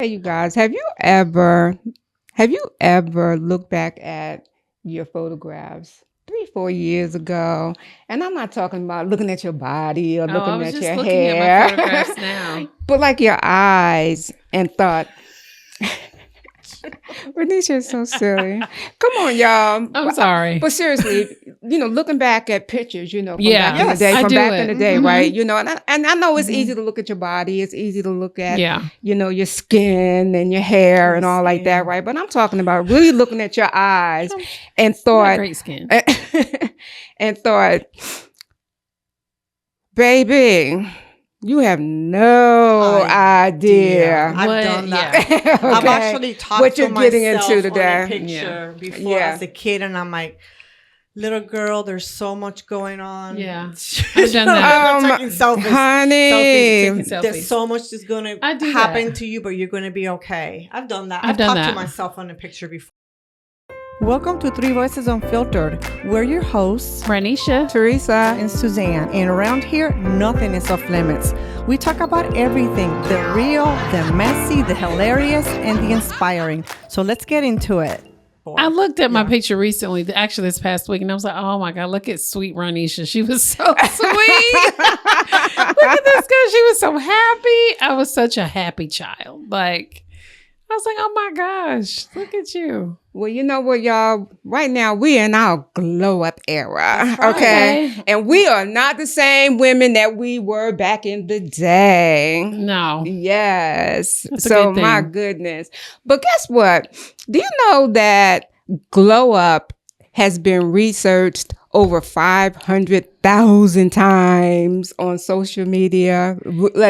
Hey, you guys, have you ever looked back at your photographs 3, 4 years ago? And I'm not talking about looking at your body or Oh, I looking was at just your looking at my hair, photographs now. but like your eyes and thought, Renisha is so silly. Come on, y'all. I'm sorry. But seriously, looking back at pictures, from back Yeah, in the Yes. day, I from do back in it. the day, right? And I know it's Mhm. easy to look at your body. It's easy to look at, Yeah. your skin and your hair and Your all like that, skin. right? But I'm talking about really looking at your eyes and You got thought, great skin. and thought, baby, you have no idea. I've What? done that. Yeah. I've Okay. actually talked What to you're getting myself into on today. a picture before Yeah. as a kid, and I'm like, little girl, there's so much going on. Yeah. I've done that. I'm taking selfies. Honey. Taking There's selfies. so much that's going I to do happen that. to you, but you're going to be okay. I've done that. I've done talked that. to myself on a picture before. Welcome to Three Voices Unfiltered. We're your hosts, Ronisha. Theresa. and Suzanne. And around here, nothing is off limits. We talk about everything, the real, the messy, the hilarious, and the inspiring. So let's get into it. I looked at my picture recently, actually this past week, and I was like, oh my God, look at sweet Ronisha. She was so sweet. Look at this girl. She was so happy. I was such a happy child. Like, I was like, oh my gosh, look at you. Well, you know what, y'all? Right now, we're in our glow up era. right. Okay. And we are not the same women that we were back in the day. No. Yes. That's a So, good my thing. goodness. But guess what? Do you know that glow up has been researched over 500,000 times on social media?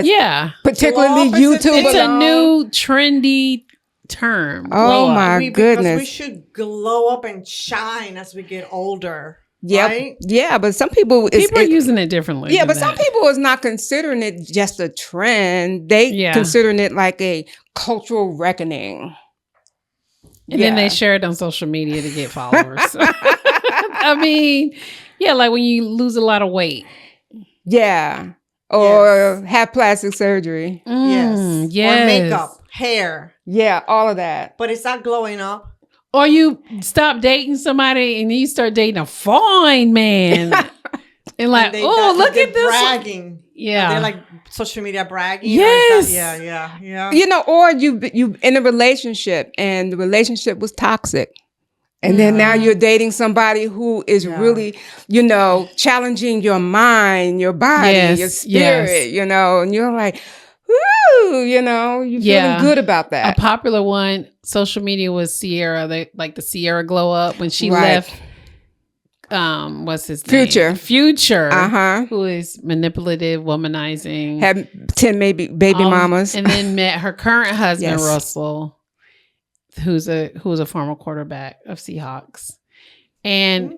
Yeah. Particularly Glow up is a YouTube. thing. It's a alone. new trendy term. Oh, glow up. my Because goodness. we should glow up and shine as we get older. Yep. Right? Yeah, but some people People are using it differently. Yeah, than but some that. people is not considering it just a trend. They Yeah. considering it like a cultural reckoning. And then they share it on social media to get followers. I mean, yeah, like when you lose a lot of weight. Yeah. Or have plastic surgery. Yes. Yes. Or makeup, hair. Yeah, all of that. But it's not glowing up. Or you stop dating somebody and then you start dating a fine man. And like, And look they're at this. bragging. Yeah. They're like social media bragging. Yes. Yeah. Or you in a relationship and the relationship was toxic. And then now you're dating somebody who is really, challenging your mind, your body, Yes, your spirit, and you're like, woo, you're feeling good about A that. popular one, social media was Sierra. They like the Sierra glow up when she Right. left. What's his name? Future. Uh-huh. Who is manipulative, womanizing, Had 10 baby mamas. and then met her current husband Yes. Russell, who's a former quarterback of Seahawks, and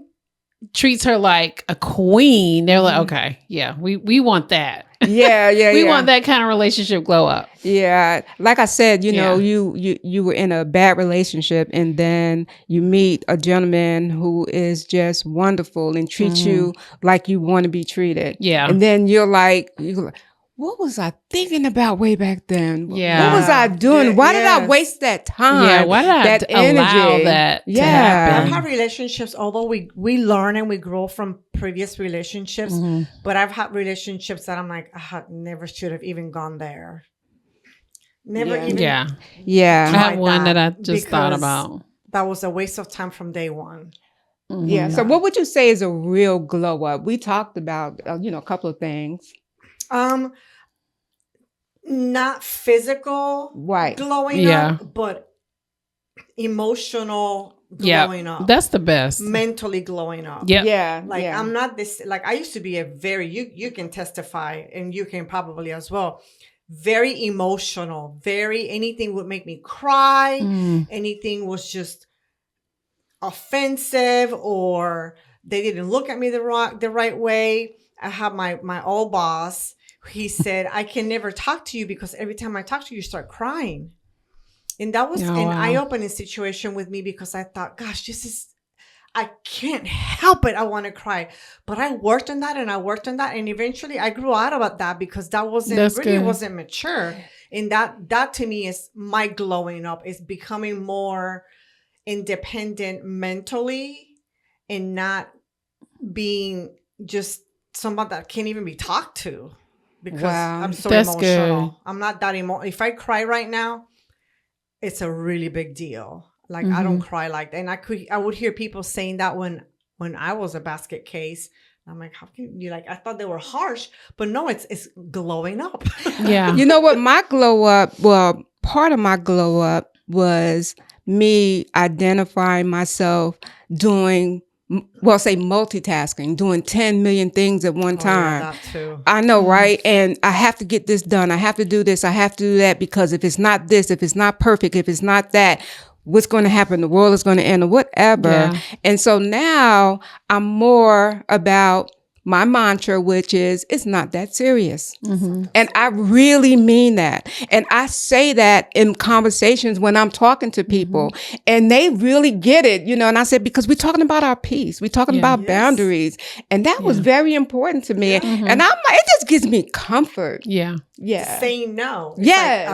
treats her like a queen. They're like, okay, yeah, we want that. Yeah. We want that kind of relationship glow up. Yeah, like I said, Yeah. you were in a bad relationship, and then you meet a gentleman who is just wonderful and treats you like you want to be treated. Yeah. And then you're like, what was I thinking about way back then? Yeah. What was I doing? Why did I Yes. waste that time? Yeah, why did I that allow energy? that to Yeah. happen? I've had relationships, although we learn and we grow from previous relationships, but I've had relationships that I'm like, I never should have even gone there. Never even. Yeah. Yeah. I have tried one that I just thought because about. That was a waste of time from day one. Yeah. So what would you say is a real glow up? We talked about, a couple of things. Not physical Right. glowing up, but emotional glowing up. That's the best. Mentally glowing up. Yep. Yeah. Like yeah. I'm not this, like I used to be a very, you can testify and you can probably as well. Very emotional, anything would make me cry. Anything was just offensive or they didn't look at me the right way. I had my old boss. He said, I can never talk to you because every time I talk to you, you start crying. And that was an eye-opening situation with me because I thought, gosh, I can't help it. I want to cry. But I worked on that and I worked on that. And eventually I grew out of that because that wasn't mature. And that to me is my glowing up, is becoming more independent mentally and not being just someone that can't even be talked to because I'm so emotional. Good. I'm not that emotional. If I cry right now, it's a really big deal. Like I don't cry like that. And I would hear people saying that when I was a basket case. I'm like, how can you, like, I thought they were harsh, but no, it's glowing up. Yeah. You know what? My glow up, well, part of my glow up was me identifying myself doing, well, say multitasking, doing 10 million things at one time. Yeah, that too. I know, right? And I have to get this done. I have to do this. I have to do that, because if it's not this, if it's not perfect, if it's not that, what's going to happen? The world is going to end or whatever. Yeah. And so now I'm more about my mantra, which is, it's not that serious. And I really mean that. And I say that in conversations when I'm talking to people and they really get it, you know, and I said, because we're talking about our peace. We're talking about boundaries. And that was very important to me. And I'm like, it just gives me comfort. Yeah. Saying no. It's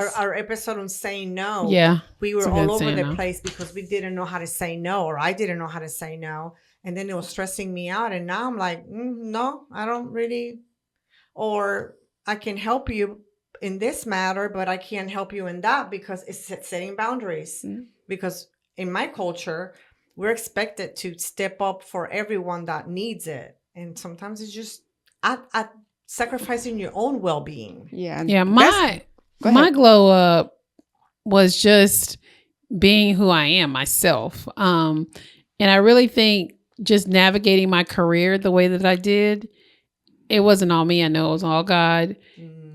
like our episode on saying no. Yeah. We were all over the place because we didn't know how to say no, or I didn't know how to say no. And then it was stressing me out. And now I'm like, no, I don't really, or I can help you in this matter, but I can't help you in that, because it's setting boundaries. Because in my culture, we're expected to step up for everyone that needs it. And sometimes it's just at sacrificing your own well-being. Yeah. My glow up was just being who I am, myself. And I really think just navigating my career the way that I did, it wasn't all me. I know it was all God.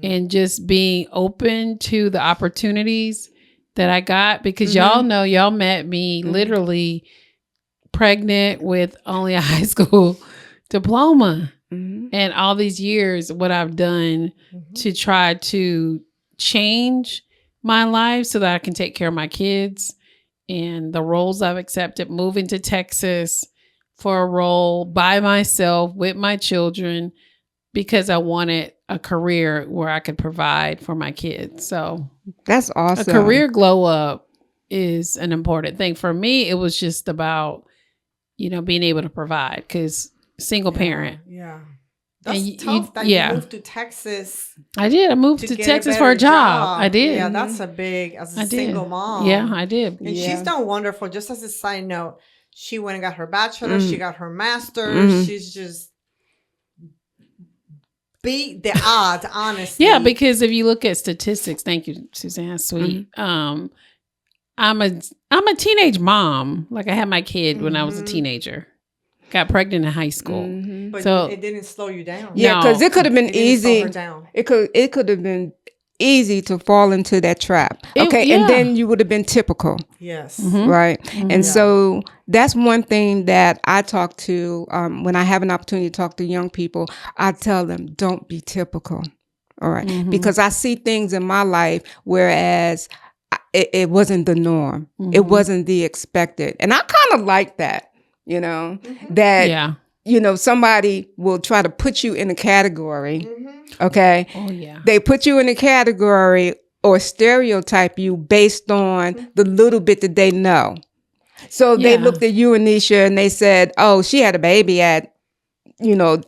And just being open to the opportunities that I got, because y'all know, y'all met me literally pregnant with only a high school diploma. And all these years, what I've done to try to change my life so that I can take care of my kids, and the roles I've accepted, moving to Texas for a role by myself with my children, because I wanted a career where I could provide for my kids. So that's awesome. A career glow up is an important thing. For me, it was just about, you know, being able to provide, because single parent. Yeah. That's tough that you moved to Texas. I did. I moved to Texas for a job. I did. Yeah, that's a big, as a single mom. Yeah, I did. And she's done wonderful. Just as a side note, she went and got her bachelor's. She got her master's. She's just beat the odds, honestly. Yeah, because if you look at statistics, thank you, Suzanne, sweet. I'm a teenage mom. Like, I had my kid when I was a teenager. Got pregnant in high school. But so it didn't slow you down. Yeah, because it could have been easy. It could have been easy to fall into that trap. And then you would have been typical. Yes. Right. And so that's one thing that I talk to when I have an opportunity to talk to young people. I tell them, don't be typical. All right. Because I see things in my life whereas it wasn't the norm. It wasn't the expected. And I kind of like that. You know, that, you know, somebody will try to put you in a category. Okay. Oh, yeah. They put you in a category or stereotype you based on the little bit that they know. So they looked at you, Ronisha, and they said, oh, she had a baby at, you know,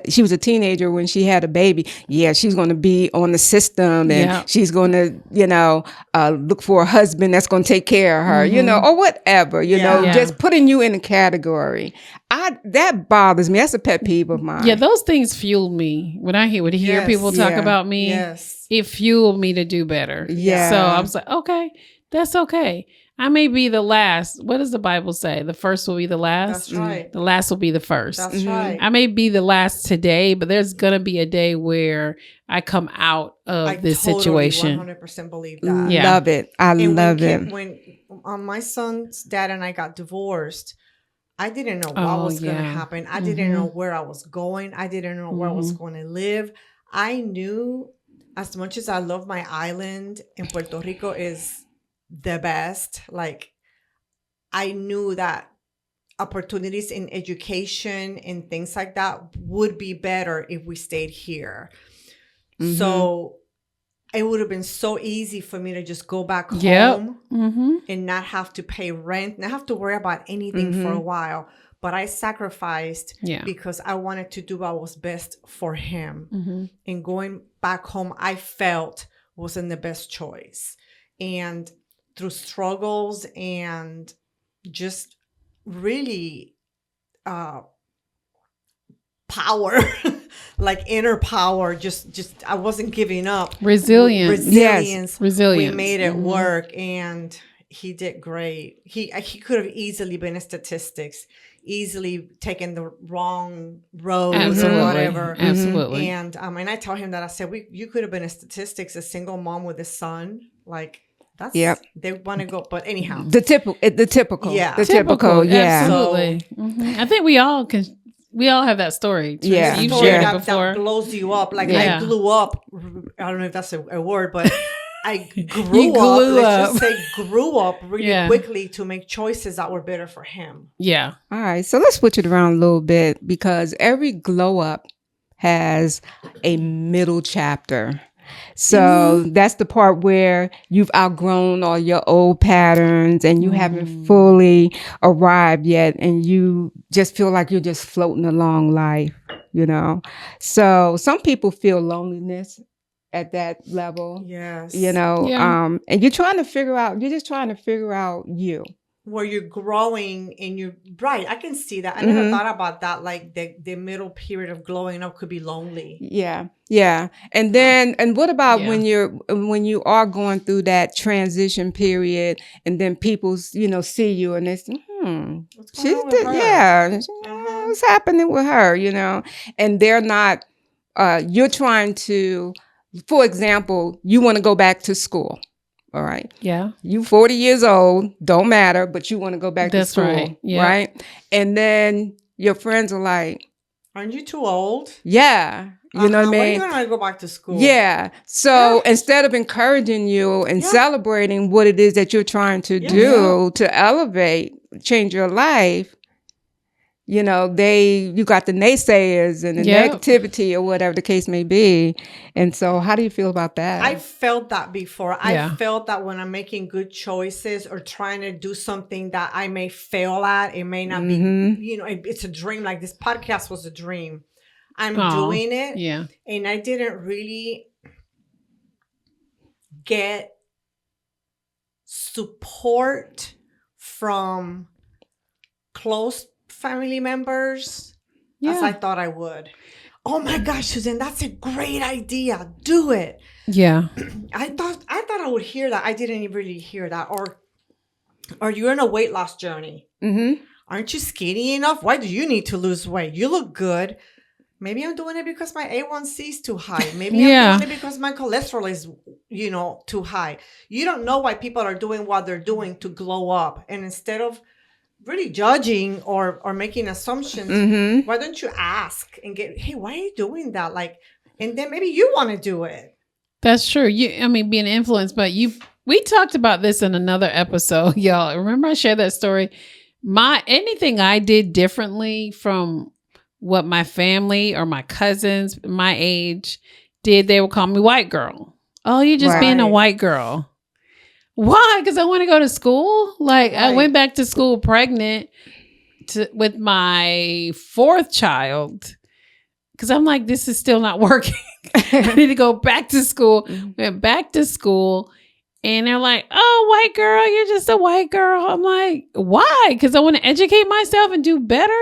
she was a teenager when she had a baby. Yeah, she's going to be on the system, and she's going to, you know, look for a husband that's going to take care of her, you know, or whatever, you know, just putting you in a category. That bothers me. That's a pet peeve of mine. Yeah, those things fuel me. When I hear people talk about me, it fueled me to do better. Yeah. So I was like, okay, that's okay. I may be the last. What does the Bible say? The first will be the last. That's right. The last will be the first. That's right. I may be the last today, but there's going to be a day where I come out of this situation. I 100% believe that. Yeah. Love it. I love it. When my son's dad and I got divorced, I didn't know what was going to happen. I didn't know where I was going. I didn't know where I was going to live. I knew, as much as I love my island, and Puerto Rico is the best, like, I knew that opportunities in education and things like that would be better if we stayed here. Mm-hmm. So it would have been so easy for me to just go back home and not have to pay rent, not have to worry about anything for a while. But I sacrificed because I wanted to do what was best for him. And going back home, I felt wasn't the best choice. And through struggles and just really power, like inner power, just I wasn't giving up. Resilience. We made it work, and he did great. He could have easily been in statistics, easily taken the wrong road or whatever. Absolutely. And I tell him that, I said, you could have been in statistics, a single mom with a son, like. That's, they want to go, but anyhow, the typical, yeah. Absolutely. I think we all have that story. Yeah, you've shared it before. That blows you up. Like I blew up. I don't know if that's a word, but I grew up really quickly to make choices that were better for him. Yeah. All right, so let's switch it around a little bit, because every glow up has a middle chapter. So that's the part where you've outgrown all your old patterns and you haven't fully arrived yet, and you just feel like you're just floating along life, you know. So some people feel loneliness at that level. Yes. You know, and you're just trying to figure out you. Where you're growing and you're right. I can see that. I never thought about that. Like the middle period of growing up could be lonely. Yeah. Yeah. And then, and what about when you are going through that transition period, and then people, see you and they say, what's happening with her, and they're not, you're trying to, for example, you want to go back to school. All right. Yeah. You 40 years old, don't matter, but you want to go back to school. Right. Yeah. Right. And then your friends are like, aren't you too old? Yeah. You know what I mean? When are you going to go back to school? Yeah. So instead of encouraging you and celebrating what it is that you're trying to do to elevate, change your life, you got the naysayers and the negativity or whatever the case may be. And so how do you feel about that? I felt that before. I felt that when I'm making good choices or trying to do something that I may fail at, it may not be, it's a dream. Like this podcast was a dream. I'm doing it. Yeah. And I didn't really get support from close family members as I thought I would. Oh my gosh, Suzanne, that's a great idea. Do it. Yeah. I thought I would hear that. I didn't really hear that. Or you're in a weight loss journey. Aren't you skinny enough? Why do you need to lose weight? You look good. Maybe I'm doing it because my A1C is too high. Maybe I'm doing it because my cholesterol is, too high. You don't know why people are doing what they're doing to glow up. And instead of really judging or making assumptions, why don't you ask and hey, why are you doing that? And then maybe you want to do it. That's true. Being influenced, but we talked about this in another episode, y'all. Remember I shared that story? Anything I did differently from what my family or my cousins my age did, they would call me white girl. Oh, you're just being a white girl. Why? Because I want to go to school. I went back to school pregnant with my fourth child because I'm like, this is still not working. I need to go back to school. Went back to school. And they're like, oh, white girl, you're just a white girl. I'm like, why? Because I want to educate myself and do better.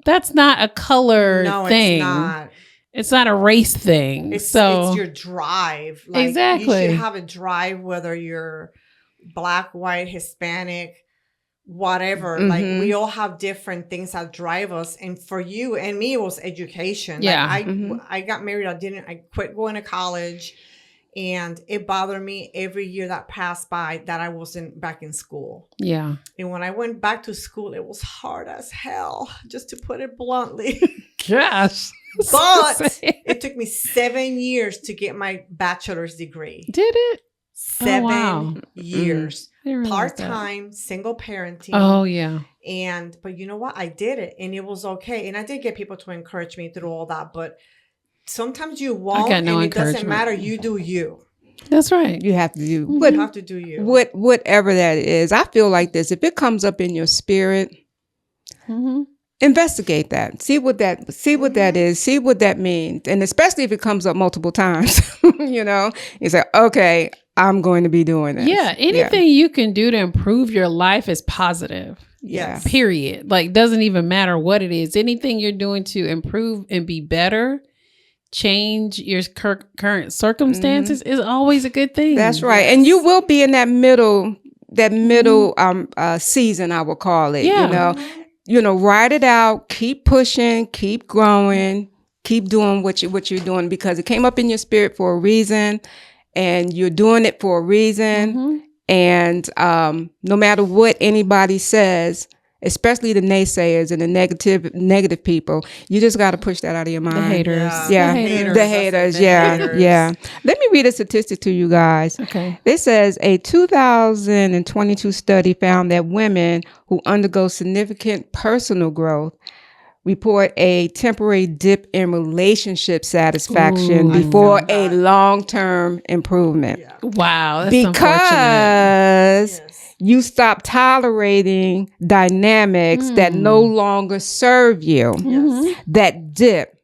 That's not a color thing. No, it's not. It's not a race thing. It's your drive. Exactly. You should have a drive, whether you're Black, white, Hispanic, whatever. We all have different things that drive us. And for you and me, it was education. Yeah. I got married. I quit going to college. And it bothered me every year that passed by that I wasn't back in school. Yeah. And when I went back to school, it was hard as hell, just to put it bluntly. Gosh. But it took me 7 years to get my bachelor's degree. Did it? 7 years. Mm-hmm. Part-time, single parenting. Oh, yeah. But you know what? I did it and it was okay. And I did get people to encourage me through all that. But sometimes you won't, and it doesn't matter. You do you. That's right. You have to do You have to do you. Whatever that is. I feel like this. If it comes up in your spirit, investigate that. See what that is. See what that means. And especially if it comes up multiple times, you say, okay, I'm going to be doing this. Yeah. Anything you can do to improve your life is positive. Yes. Period. Like, doesn't even matter what it is. Anything you're doing to improve and be better, change your current circumstances is always a good thing. That's right. And you will be in that middle season, I will call it. Yeah. Ride it out, keep pushing, keep growing, keep doing what you're doing, because it came up in your spirit for a reason, and you're doing it for a reason. And no matter what anybody says, especially the naysayers and the negative people, you just got to push that out of your mind. The haters. Yeah. The haters. Yeah. Let me read a statistic to you guys. Okay. It says a 2022 study found that women who undergo significant personal growth report a temporary dip in relationship satisfaction before a long-term improvement. Yeah. Wow. That's Because you stop tolerating dynamics that no longer serve you. That dip,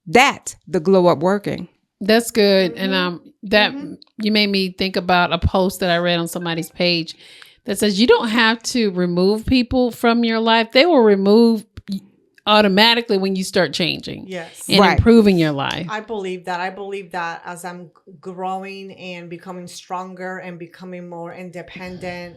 that's the glow up working. That's good. And that you made me think about a post that I read on somebody's page that says you don't have to remove people from your life. They will remove automatically when you start changing. Yes. And improving your life. I believe that as I'm growing and becoming stronger and becoming more independent,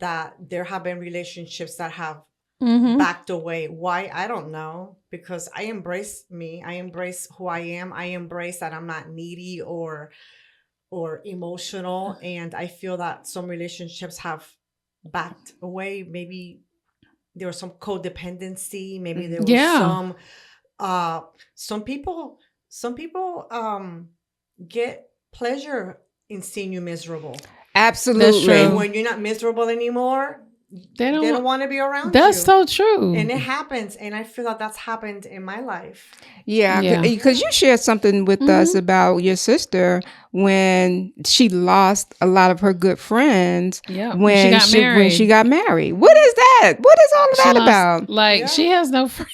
that there have been relationships that have backed away. Why? I don't know. Because I embrace me. I embrace who I am. I embrace that I'm not needy or emotional. And I feel that some relationships have backed away. Maybe there was some codependency. Maybe there was some people get pleasure in seeing you miserable. Absolutely. And when you're not miserable anymore, they don't want to be around you. That's so true. And it happens. And I feel that that's happened in my life. Yeah. Because you shared something with us about your sister when she lost a lot of her good friends when she got married. What is that? What is all of that about? Like, she has no friends.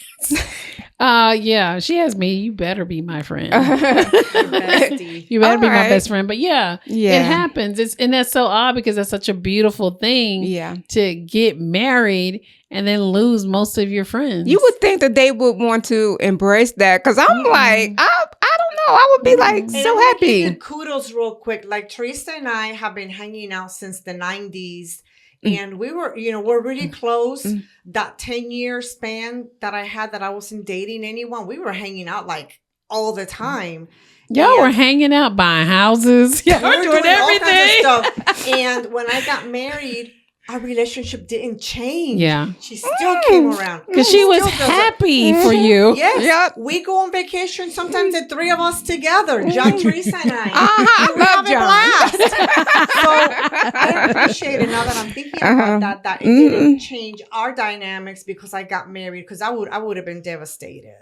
She has me. You better be my friend. You better be my best friend. But it happens. And that's so odd because that's such a beautiful thing to get married and then lose most of your friends. You would think that they would want to embrace that, because I'm like, I don't know. I would be like so happy. Kudos real quick. Like, Theresa and I have been hanging out since the 90s. And we were, we're really close. That 10-year span that I had that I wasn't dating anyone, we were hanging out like all the time. Y'all were hanging out, buying houses. Yeah, we're doing everything. All kinds of stuff. And when I got married, our relationship didn't change. Yeah. She still came around. Because she was happy for you. Yes. Yep. We go on vacation, sometimes the three of us together, John, Theresa, and I. I love John. So I appreciate it now that I'm thinking about that it didn't change our dynamics because I got married, because I would have been devastated.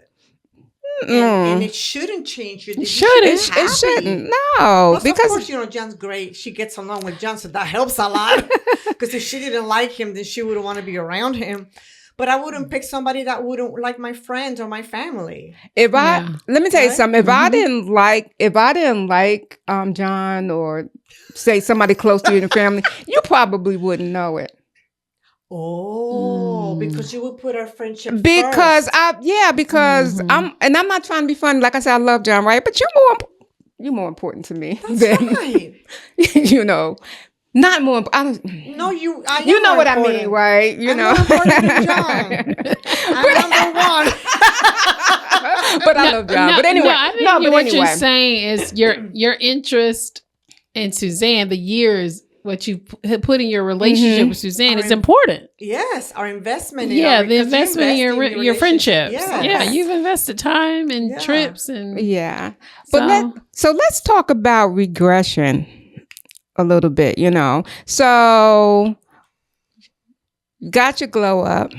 And it shouldn't change. It shouldn't. No. Plus, because, of course, John's great. She gets along with John, so that helps a lot. Because if she didn't like him, then she wouldn't want to be around him. But I wouldn't pick somebody that wouldn't like my friends or my family. Let me tell you something. If I didn't like John, or say somebody close to you in the family, you probably wouldn't know it. Oh, because you would put our friendship first. Because I'm not trying to be funny. Like I said, I love John, right? But you're more important to me. That's right. Not more. No, you know what I mean, right? I'm more important than John. I'm number one. But I love John. But anyway, what you're saying is your interest in Suzanne, the years. What you put in your relationship with Suzanne is important. Yes, our investment. The investment in your friendships. Yes. Yeah, you've invested time and trips and But so let's talk about regression. a little bit, you know. So got your glow up.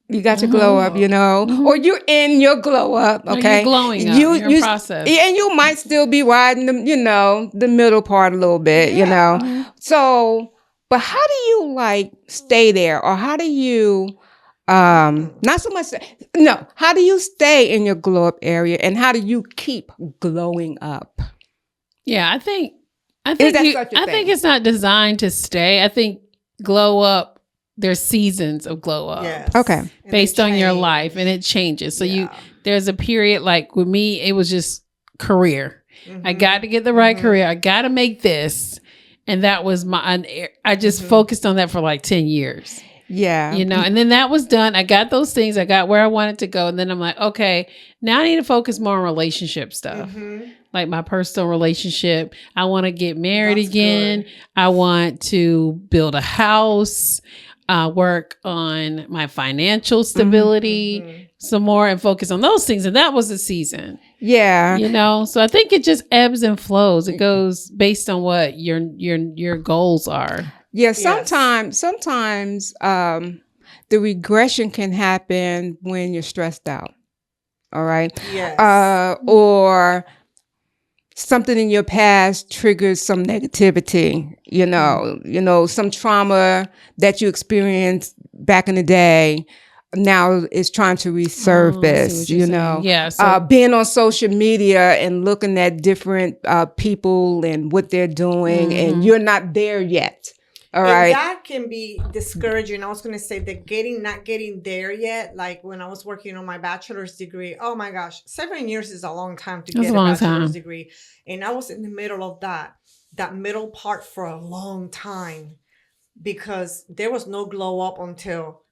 You got your glow up, you know, or you're in your glow up, okay? You're glowing up. You're in process. And you might still be riding the, you know, the middle part a little bit, you know. So, but how do you like stay there, or how do you, not so much, no, how do you stay in your glow up area, and how do you keep glowing up? Yeah, I think it's not designed to stay. I think glow up, there's seasons of glow up. Yes. Okay. Based on your life, and it changes. So there's a period, like with me, it was just career. I got to get the right career. I got to make this. And that was I just focused on that for like 10 years. Yeah. You know, and then that was done. I got those things. I got where I wanted to go. And then I'm like, okay, now I need to focus more on relationship stuff. Like my personal relationship. I want to get married again. Good. I want to build a house. Work on my financial stability some more, and focus on those things. And that was the season. Yeah. You know, so I think it just ebbs and flows. It goes based on what your goals are. Yeah. Sometimes the regression can happen when you're stressed out. All right. Yes. Or something in your past triggers some negativity, you know, some trauma that you experienced back in the day now is trying to resurface, you know. Yeah, so being on social media and looking at different people and what they're doing, and you're not there yet. All right. And that can be discouraging. I was going to say that not getting there yet. Like when I was working on my bachelor's degree, oh my gosh, 7 years is a long time to get a bachelor's degree. And I was in the middle of that middle part for a long time, because there was no glow up until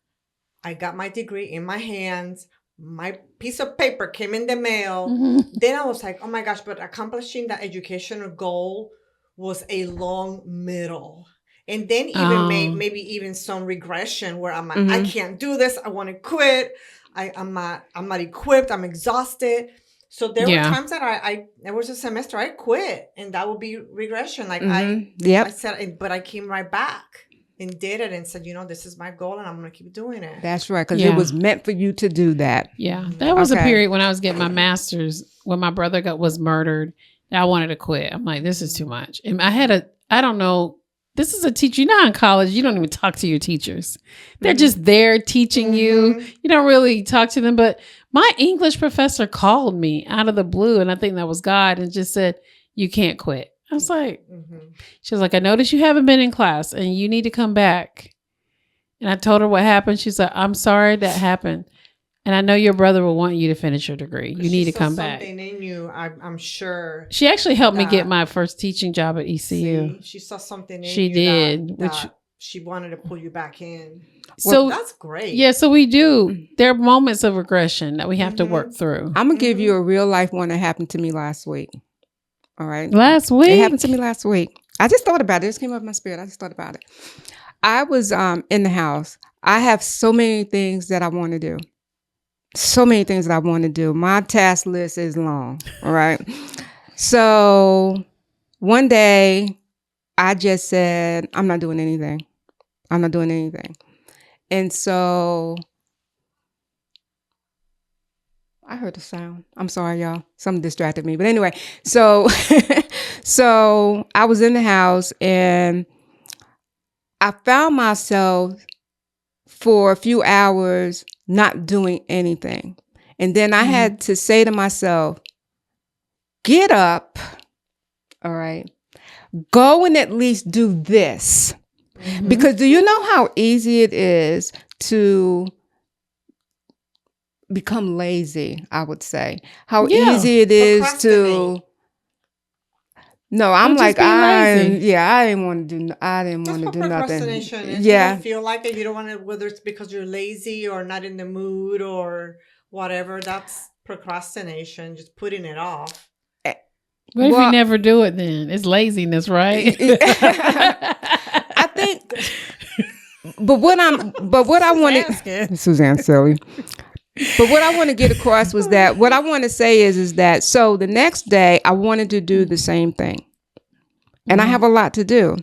I got my degree in my hands. My piece of paper came in the mail. Then I was like, oh my gosh, but accomplishing that educational goal was a long middle. And then even maybe even some regression where I'm like, I can't do this. I want to quit. I'm not equipped. I'm exhausted. So there were times that there was a semester I quit, and that would be regression. Like I said, but I came right back and did it and said, you know, this is my goal and I'm going to keep doing it. That's right. Because it was meant for you to do that. Yeah. That was a period when I was getting my master's, when my brother was murdered. I wanted to quit. I'm like, this is too much. And I don't know. This is a teacher. You know how in college, you don't even talk to your teachers. They're just there teaching you. You don't really talk to them. But my English professor called me out of the blue, and I think that was God, and just said, you can't quit. I was like, she was like, I noticed you haven't been in class and you need to come back. And I told her what happened. She's like, I'm sorry that happened. And I know your brother will want you to finish your degree. You need to come back. Something in you, I'm sure. She actually helped me get my first teaching job at ECU. See, she saw something in you. She did, which she wanted to pull you back in. So that's great. Yeah, so we do. There are moments of regression that we have to work through. I'm gonna give you a real life one that happened to me last week. All right, last week. It happened to me last week. I just thought about it. It just came up in my spirit. I just thought about it. I was in the house. I have so many things that I want to do. So many things that I want to do. My task list is long. All right. So one day I just said, I'm not doing anything. I'm not doing anything. And so I heard the sound. I'm sorry, y'all. Something distracted me. But anyway, so I was in the house and I found myself for a few hours not doing anything. And then I had to say to myself, get up, all right, go and at least do this. Because do you know how easy it is to become lazy, I would say. How easy it is to... No, I'm like, I didn't want to do nothing. Procrastination is. You don't feel like it. You don't want to, whether it's because you're lazy or not in the mood or whatever. That's procrastination, just putting it off. What if you never do it then? It's laziness, right? I think, but what I want to, Suzanne silly. But what I want to get across was that what I want to say is that so the next day I wanted to do the same thing. and I have a lot to do.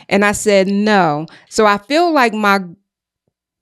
And I said no. So I feel like my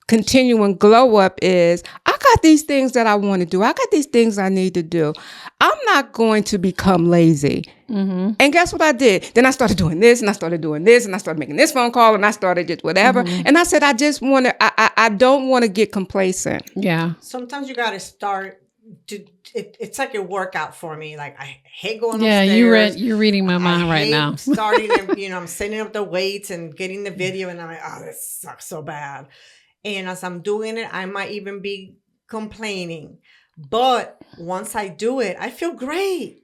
continuing glow up is I got these things that I want to do. I got these things I need to do. I'm not going to become lazy. And guess what I did? Then I started doing this and I started doing this and I started making this phone call and I started just whatever. And I said, I just want to, I don't want to get complacent. Yeah. Sometimes you got to start to, it's like a workout for me. Like I hate going Yeah, upstairs. you're reading my mind right now. Starting and, I'm setting up the weights and getting the video and I'm like, oh, this sucks so bad. And as I'm doing it, I might even be complaining. But once I do it, I feel great.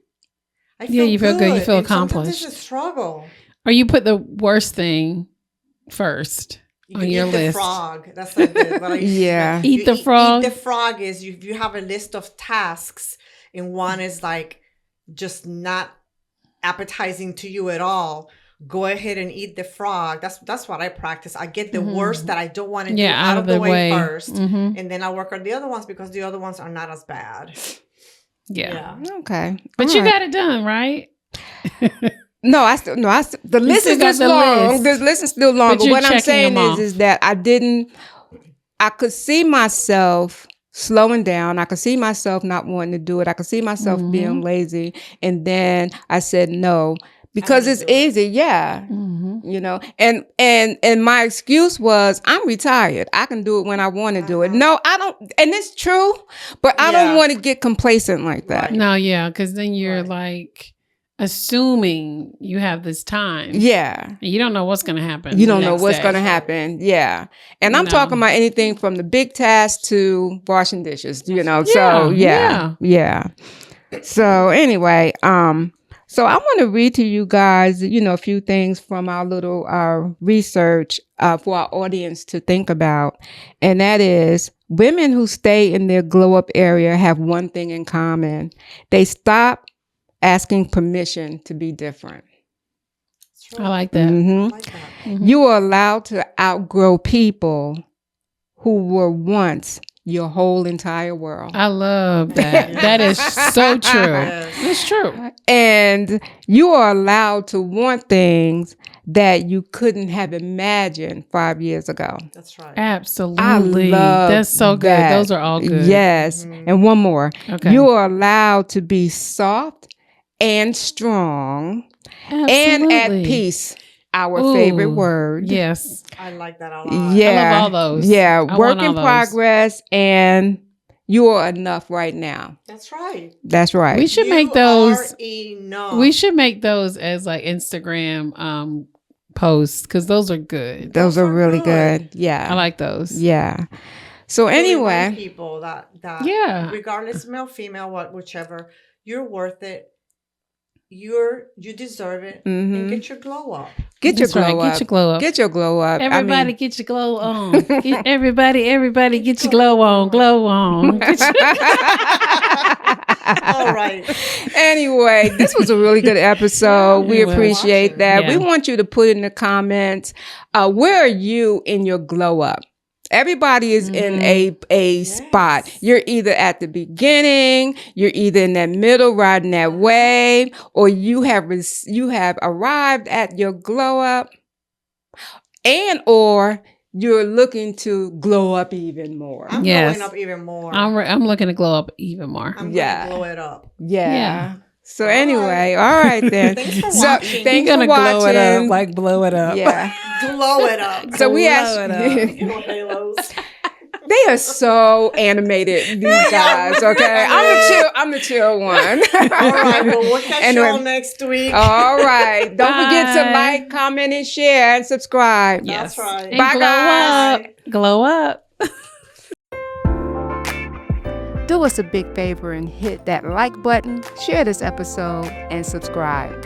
I feel you feel good. You feel accomplished. Sometimes it's a struggle. Or you put the worst thing first on your list. Eat the frog. That's like the, Eat the frog. Eat the frog is you have a list of tasks and one is like just not appetizing to you at all. Go ahead and eat the frog. That's what I practice. I get the worst that I don't want to do out of the way first. And then I work on the other ones because the other ones are not as bad. Yeah. Okay. But you got it done, right? No, the list is just long. The list is still long. But what I'm saying is that I could see myself slowing down. I could see myself not wanting to do it. I could see myself being lazy. And then I said no. Because it's easy, and my excuse was I'm retired. I can do it when I want to do it. No, I don't, and it's true, but I don't want to get complacent like that. No, because then you're like assuming you have this time. Yeah. And you don't know what's going to happen. You don't know what's going to happen. Yeah. And I'm talking about anything from the big task to washing dishes, So, yeah. So anyway, so I want to read to you guys, a few things from our little research for our audience to think about. And that is women who stay in their glow up area have one thing in common. They stop asking permission to be different. I like that. You are allowed to outgrow people who were once your whole entire world. I love that. That is so true. It's true. And you are allowed to want things that you couldn't have imagined 5 years ago. That's right. Absolutely. That's so good. That. Those are all good. Yes. And one more. Okay. You are allowed to be soft and strong and at peace. Our favorite word. Yes. I like that a lot. Yeah. I love all those. Yeah. Work in progress and you are enough right now. That's right. That's right. We should make those. Enough. We should make those as like Instagram posts because those are good. Those are really good. Yeah. I like those. Yeah. So anyway. People that regardless male, female, whichever, you're worth it. You deserve it. And get your glow up. Get your glow up. Get your glow up. Get your glow up. Everybody get your glow on. Everybody get your glow on. Glow on. All right. Anyway, this was a really good episode. We appreciate that. Yeah. We want you to put in the comments, where are you in your glow up? Everybody is in a spot. You're either at the beginning, you're either in that middle, riding that wave, or you have arrived at your glow up, or you're looking to glow up even more. I'm glowing up even more. I'm looking to glow up even more. I'm going to glow it up. Yeah. So anyway, all right then. Thanks for watching. Thanks for watching. Glow it up, like blow it up. Yeah. Glow it up. So we actually. They are so animated, these guys, okay? I'm the chill one. All right, well, we'll catch y'all next week. All right. Don't forget to like, comment, and share, and subscribe. Yes. That's right. And bye, guys. Glow up. Do us a big favor and hit that like button, share this episode, and subscribe.